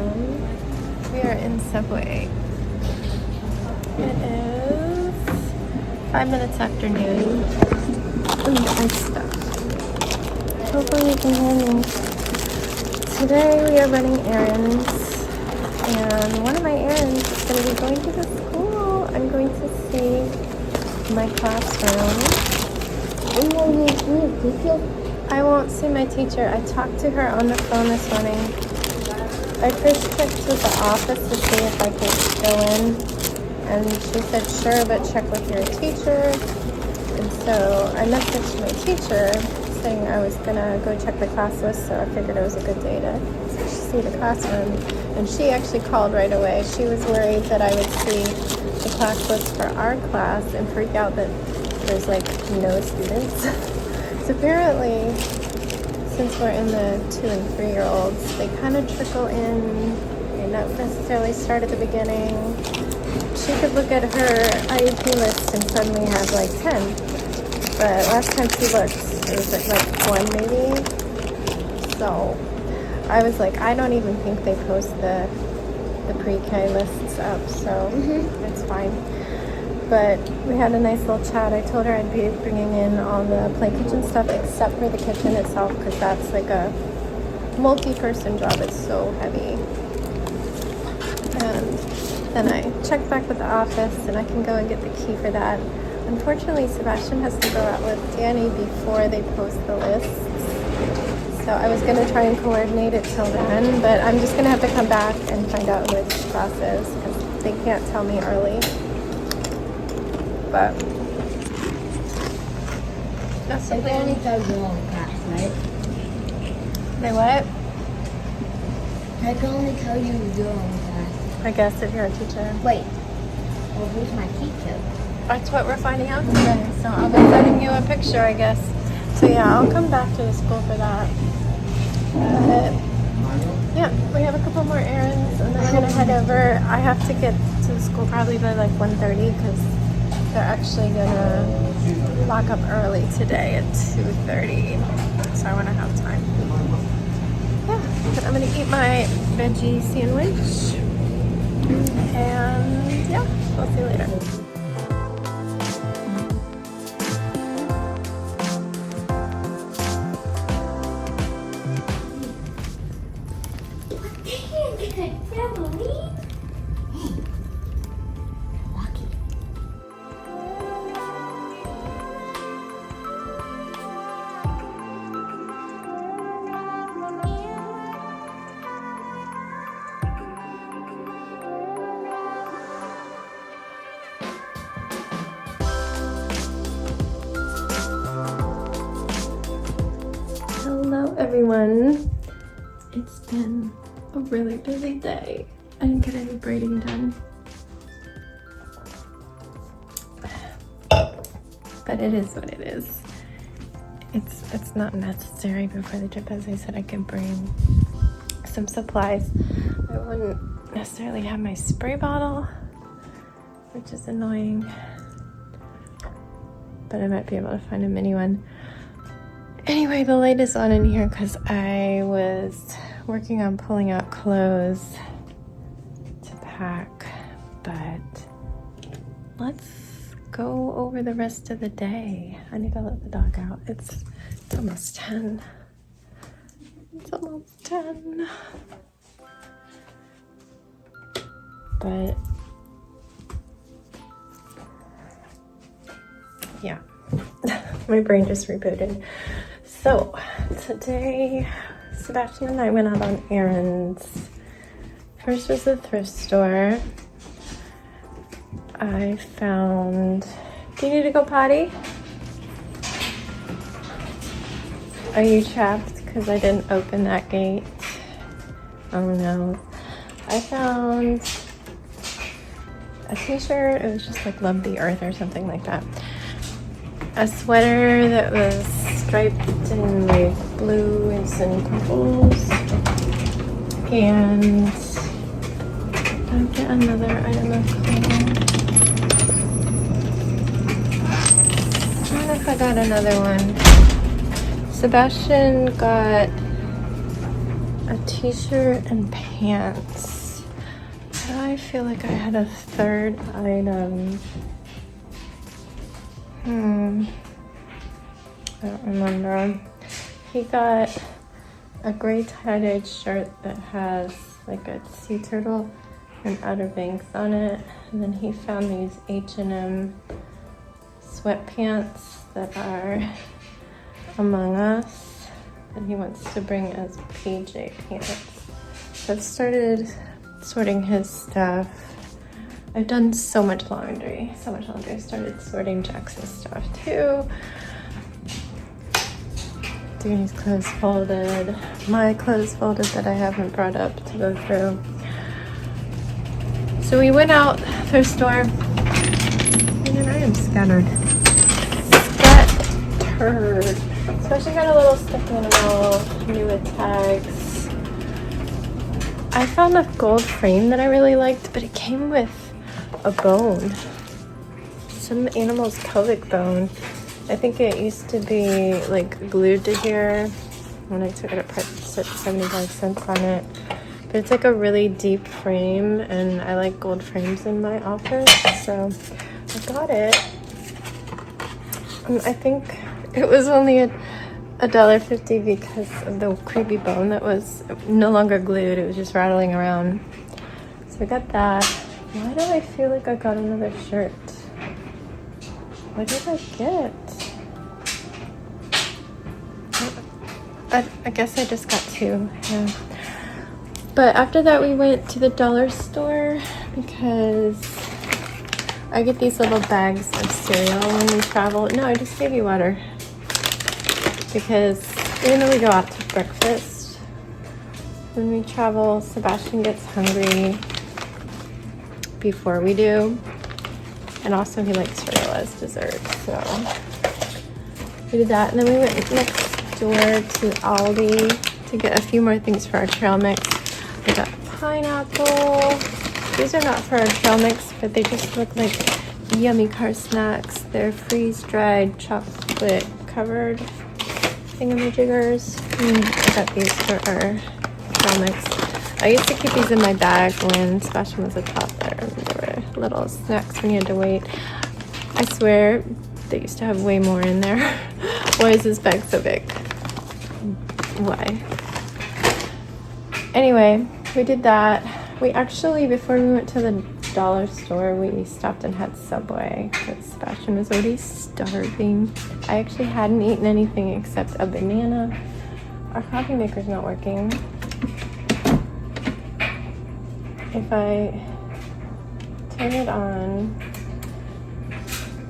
We are in Subway. It is 5 minutes after noon. Ooh, I'm stuck. Hopefully you can hear me. Today we are running errands, and one of my errands is going to be going to the school. I'm going to see my classroom. I won't see my teacher. I talked to her on the phone this morning. I first checked with the office to see if I could go in, and she said sure, but check with your teacher. And so I messaged my teacher saying I was gonna go check the class list, so I figured it was a good day to see the classroom. And she actually called right away. She was worried that I would see the class list for our class and freak out that there's like no students. So apparently, since we're in the 2 and 3-year-olds, they kind of trickle in. They don't necessarily start at the beginning. She could look at her IEP list and suddenly have like 10. But last time she looked, it was like 1 maybe. So I was like, I don't even think they post the pre-K lists up, so it's fine. But we had a nice little chat. I told her I'd be bringing in all the play kitchen stuff except for the kitchen itself, because that's like a multi-person job. It's so heavy. And then I checked back with the office, and I can go and get the key for that. Unfortunately, Sebastian has to go out with Danny before they post the lists. So I was going to try and coordinate it till then, but I'm just going to have to come back and find out which class is, because they can't tell me early. But that's the plan. Only tell your own class, right? They what? I can only tell you your own class. I guess if you're a teacher. Wait. Well, who's my teacher? That's what we're finding out today. So I'll be sending you a picture, I guess. So yeah, I'll come back to the school for that. But yeah, we have a couple more errands, and then we're gonna head over. I have to get to the school probably by like 1:30 because they're actually gonna lock up early today at 2:30. So I want to have time. Yeah, but I'm gonna eat my veggie sandwich, and yeah, I'll see you later. Hello everyone. It's been a really busy day. I didn't get any braiding done. But it is what it is. It's not necessary before the trip. As I said, I could bring some supplies. I wouldn't necessarily have my spray bottle, which is annoying. But I might be able to find a mini one. Anyway, the light is on in here because I was working on pulling out clothes to pack, but let's go over the rest of the day. I need to let the dog out. It's almost 10. It's almost 10. But yeah, my brain just rebooted. So today, Sebastian and I went out on errands. First was the thrift store. I found... Do you need to go potty? Are you trapped because I didn't open that gate? Oh no. I found a t-shirt. It was just like Love the Earth or something like that. A sweater that was striped in like blues and purples. And I'll get another item of clothing. I don't know if I got another one. Sebastian got a t-shirt and pants. But I feel like I had a third item. I don't remember. He got a gray tie-dyed shirt that has like a sea turtle and Outer Banks on it. And then he found these H&M sweatpants that are Among Us that he wants to bring as PJ pants. So I've started sorting his stuff. I've done so much laundry. I started sorting Jackson's stuff too. Doing his clothes folded. My clothes folded that I haven't brought up to go through. So we went out thrift store. And then I am scattered. Scattered. Especially got a little stuffed animal, new with tags. I found a gold frame that I really liked, but it came with a bone. Some animal's pelvic bone. I think it used to be like glued to here when I took it apart. It said 75 cents on it. But it's like a really deep frame, and I like gold frames in my office, so I got it. And I think it was only $1.50 because of the creepy bone that was no longer glued. It was just rattling around. So I got that. Why do I feel like I got another shirt? What did I get? I guess I just got two, yeah. But after that we went to the dollar store because I get these little bags of cereal when we travel. No, I just gave you water. Because even though we go out to breakfast, when we travel, Sebastian gets hungry before we do. And also he likes cereal as dessert, so we did that. And then we went next door to Aldi to get a few more things for our trail mix. We got pineapple. These are not for our trail mix, but they just look like yummy car snacks. They're freeze-dried chocolate covered thingamajiggers. I got these for our trail mix. I used to keep these in my bag when Sebastian was a toddler. They were little snacks when you had to wait. I swear they used to have way more in there. Why is this bag so big? Why? Anyway, we did that. We actually, before we went to the dollar store, we stopped and had Subway because Sebastian was already starving. I actually hadn't eaten anything except a banana. Our coffee maker's not working. If I turn it on,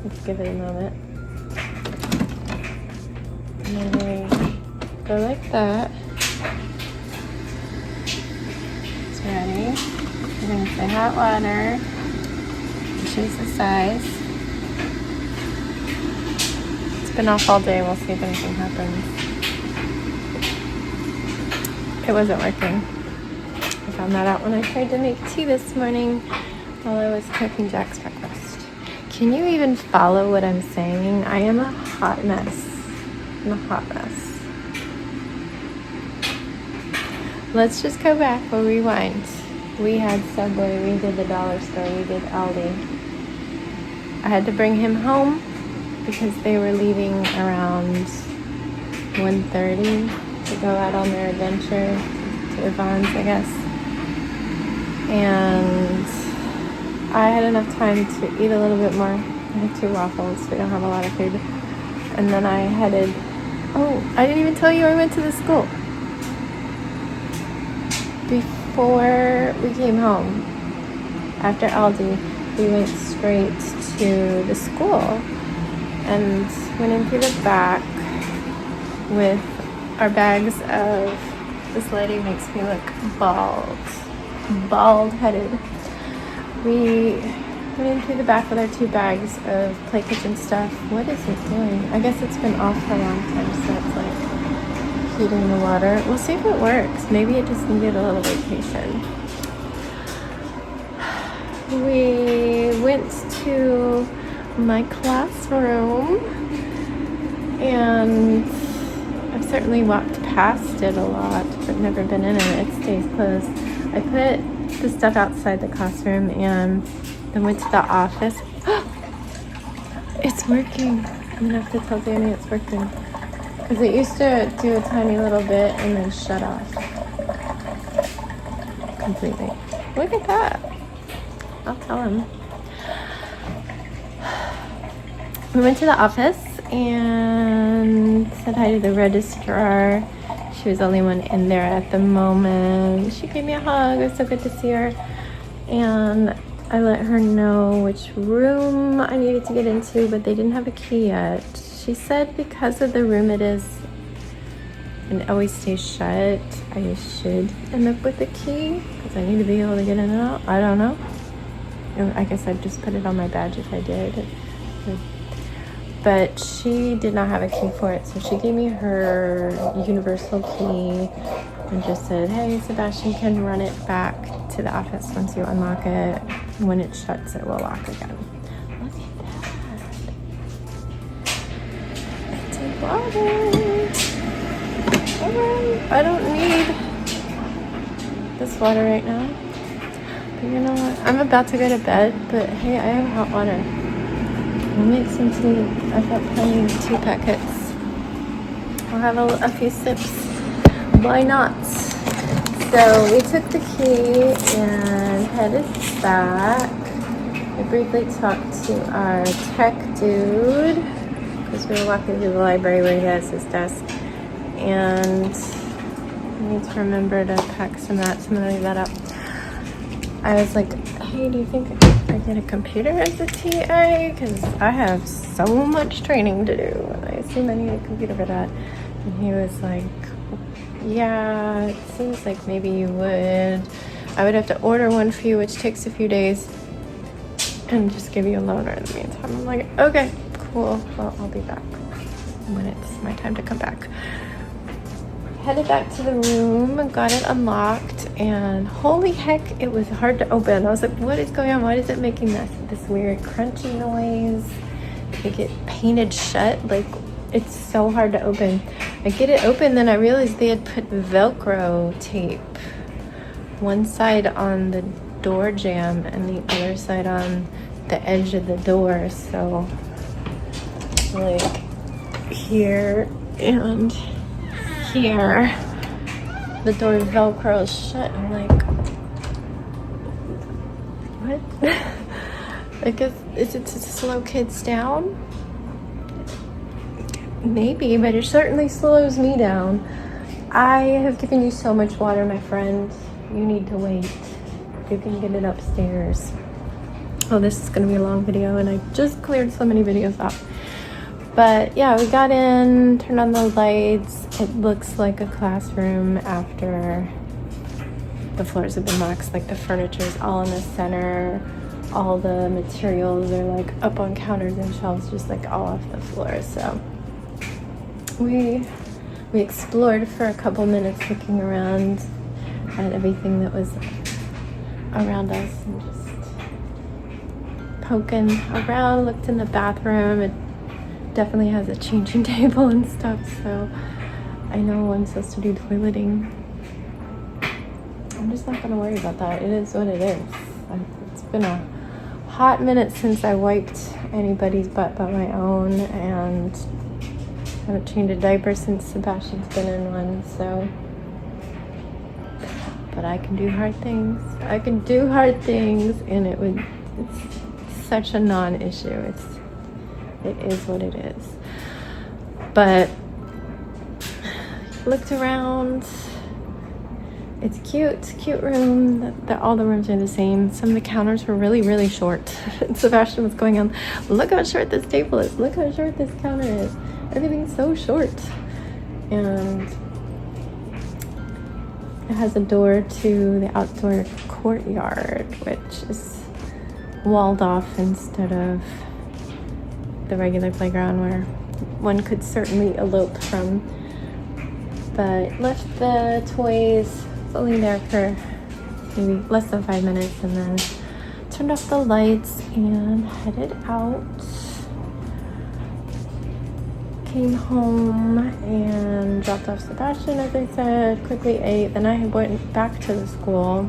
let's give it a moment. And then we go like that. It's ready. We're gonna say hot water. Choose the size. It's been off all day. We'll see if anything happens. It wasn't working. I found that out when I tried to make tea this morning while I was cooking Jack's breakfast. Can you even follow what I'm saying? I am a hot mess. I'm a hot mess. Let's just go back. We'll rewind. We had Subway, we did the dollar store, we did Aldi. I had to bring him home because they were leaving around 1:30 to go out on their adventure to Yvonne's, I guess. And I had enough time to eat a little bit more. I had 2 waffles, so we don't have a lot of food. And then I headed, oh, I didn't even tell you I went to the school. Before we came home, after Aldi, we went straight to the school and went in through the back with our bags of, this lady makes me look bald-headed. We went in through the back with our 2 bags of play kitchen stuff. What is it doing? I guess it's been off for a long time, so it's like heating the water. We'll see if it works. Maybe it just needed a little vacation. We went to my classroom and I've certainly walked past it a lot, but never been in it. It stays closed. I put the stuff outside the classroom and then went to the office. It's working. I'm gonna have to tell Danny it's working. Because it used to do a tiny little bit and then shut off completely. Look at that. I'll tell him. We went to the office and said hi to the registrar. She was the only one in there at the moment. She gave me a hug. It was so good to see her. And I let her know which room I needed to get into, but they didn't have a key yet. She said because of the room it is and it always stays shut, I should end up with a key because I need to be able to get in and out. I don't know. I guess I'd just put it on my badge if I did. But she did not have a key for it, so she gave me her universal key and just said, hey, Sebastian can run it back to the office once you unlock it. When it shuts, it will lock again. Look at that. It's a bottle. Alright, I don't need this water right now. But you know what? I'm about to go to bed, but hey, I have hot water. We'll make some tea. I've got plenty of 2 packets. I'll have a few sips. Why not? So we took the key and headed back. I briefly talked to our tech dude because we were walking through the library where he has his desk. And I need to remember to pack some of that, so I'm gonna leave that up. I was like, hey, do you think I get a computer as a TA? Because I have so much training to do, and I assume I need a computer for that. And he was like, yeah, it seems like maybe you would. I would have to order one for you, which takes a few days, and just give you a loaner in the meantime. I'm like, okay, cool. Well, I'll be back when it's my time to come back. Headed back to the room and got it unlocked, and holy heck, it was hard to open. I was like, what is going on? Why is it making this weird crunchy noise? To get painted shut, like it's so hard to open. I get it open, then I realized they had put Velcro tape one side on the door jamb and the other side on the edge of the door. So like here and here, the door Velcro is shut. I'm like, what? I guess, is it to slow kids down? Maybe, but it certainly slows me down. I have given you so much water, my friend. You need to wait. You can get it upstairs. Oh, this is gonna be a long video, and I just cleared so many videos off. But yeah, we got in, turned on the lights. It looks like a classroom after the floors have been waxed. Like the furniture is all in the center. All the materials are like up on counters and shelves, just like all off the floor. So we explored for a couple minutes, looking around at everything that was around us and just poking around. Looked in the bathroom. It definitely has a changing table and stuff, so I know I'm supposed to do toileting. I'm just not gonna worry about that. It is what it is. It's been a hot minute since I wiped anybody's butt but my own, and I haven't changed a diaper since Sebastian's been in one, so. But I can do hard things. I can do hard things, and it's such a non-issue. It is what it is. But looked around. It's cute room. All the rooms are the same. Some of the counters were really, really short. Sebastian was going on, look how short this table is. Look how short this counter is. Everything's so short. And it has a door to the outdoor courtyard, which is walled off instead of the regular playground where one could certainly elope from. But left the toys fully there for maybe less than 5 minutes, and then turned off the lights and headed out. came home and dropped off Sebastian, as I said, quickly ate. Then I went back to the school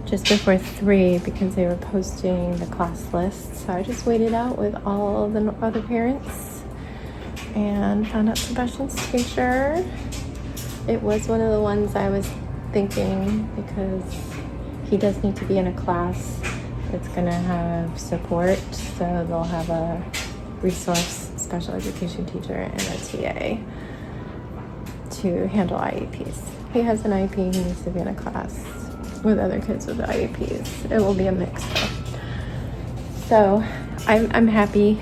just before 3 because they were posting the class list. So I just waited out with all the other parents and found out Sebastian's teacher. It was one of the ones I was thinking because he does need to be in a class that's going to have support. So they'll have a resource special education teacher and a TA to handle IEPs. He has an IEP, he needs to be in a class with other kids with IEPs. It will be a mix though. So I'm happy.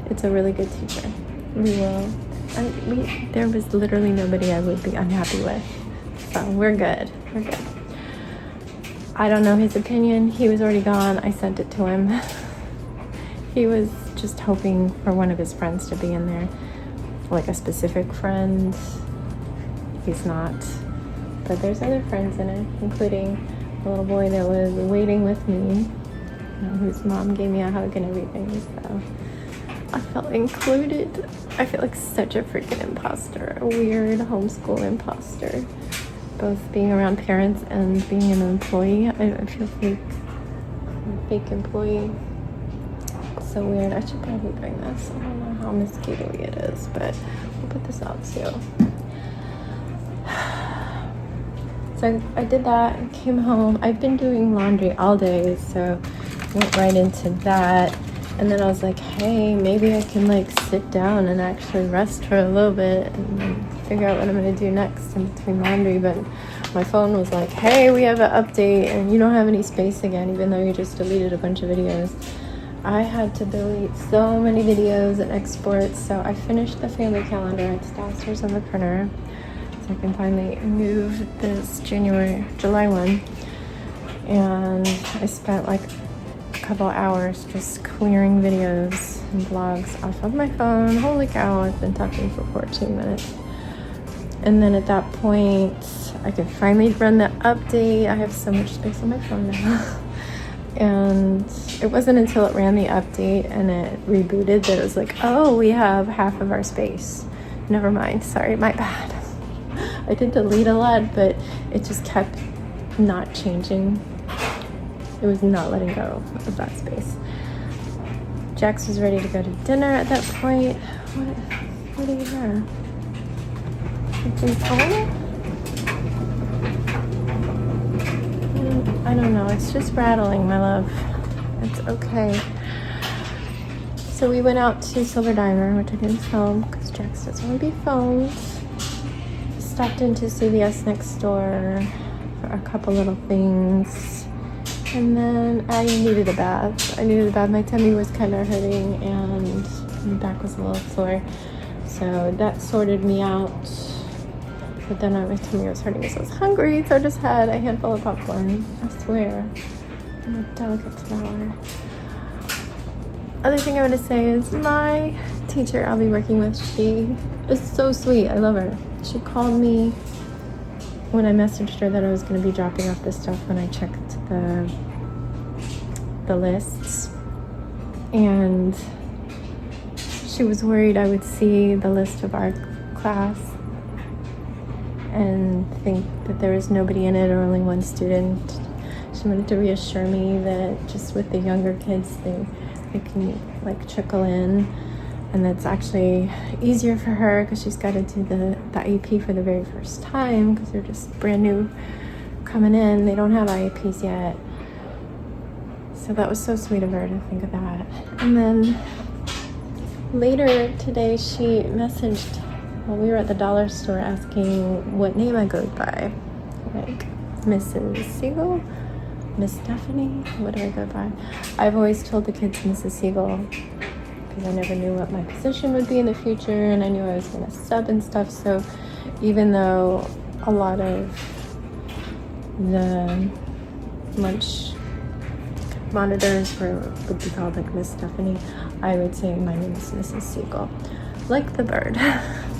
It's a really good teacher. There was literally nobody I would be unhappy with. So we're good. I don't know his opinion. He was already gone. I sent it to him. He was just hoping for one of his friends to be in there, like a specific friend. He's not. But there's other friends in it, including a little boy that was waiting with me, whose mom gave me a hug and everything. So I felt included. I feel like such a freaking imposter, a weird homeschool imposter. Both being around parents and being an employee. I feel fake. I'm a fake employee. So weird. I should probably bring this. I don't know how mosquito-y it is, but we'll put this out too. So I did that and came home. I've been doing laundry all day, so went right into that. And then I was like, hey, maybe I can like sit down and actually rest for a little bit and then figure out what I'm gonna do next in between laundry. But my phone was like, hey, we have an update and you don't have any space again, even though you just deleted a bunch of videos. I had to delete so many videos and exports, so I finished the family calendar. It's downstairs on the printer, so I can finally move this July 1. And I spent like a couple hours just clearing videos and vlogs off of my phone. Holy cow, I've been talking for 14 minutes. And then at that point, I could finally run the update. I have so much space on my phone now. And it wasn't until it ran the update and it rebooted that it was like, oh, we have half of our space. Never mind. Sorry, my bad. I did delete a lot, but it just kept not changing. It was not letting go of that space. Jax was ready to go to dinner at that point. What do you hear? Something falling? I don't know. It's just rattling, my love. It's okay. So we went out to Silver Diner, which I didn't film because Jax doesn't want to be filmed. Stopped into CVS next door for a couple little things. And then I needed a bath. My tummy was kind of hurting and my back was a little sore. So that sorted me out. But then my tummy was hurting because I was hungry, so I just had a handful of popcorn. I swear. I'm a delicate flower. Other thing I want to say is my teacher I'll be working with, she is so sweet. I love her. She called me when I messaged her that I was going to be dropping off this stuff when I checked the lists. And she was worried I would see the list of our class and think that there was nobody in it or only one student. She wanted to reassure me that just with the younger kids, they can like trickle in, and that's actually easier for her because she's got to do the IEP for the very first time because they're just brand new coming in. They don't have IEPs yet. So that was so sweet of her to think of that. And then later today she messaged, well, we were at the dollar store asking what name I go by, like Mrs. Segall, Miss Stephanie, what do I go by? I've always told the kids Mrs. Segall because I never knew what my position would be in the future, and I knew I was going to sub and stuff. So even though a lot of the lunch monitors would be called like Miss Stephanie, I would say my name is Mrs. Segall, like the bird,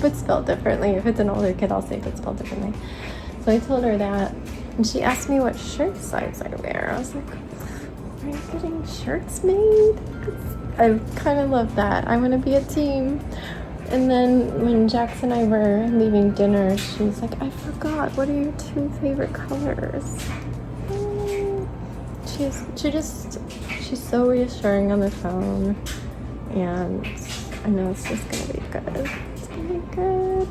but spelled differently. If it's an older kid, I'll say it spelled differently. So I told her that, and she asked me what shirt size I wear. I was like, are you getting shirts made? I kind of love that. I want to be a team. And then when Jax and I were leaving dinner, she's like, I forgot, what are your 2 favorite colors? She's so reassuring on the phone, and I know it's just gonna be good. It's gonna be good.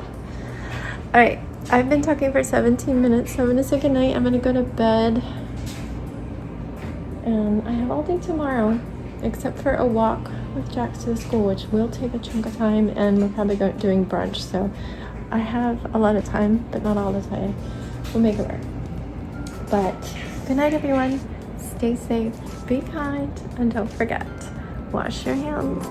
All right, I've been talking for 17 minutes, so I'm gonna say goodnight. I'm gonna go to bed, and I have all day tomorrow, except for a walk with Jax to the school, which will take a chunk of time, and we're probably doing brunch, so I have a lot of time, but not all the time. We'll make it work. But good night, everyone. Stay safe, be kind, and don't forget, wash your hands.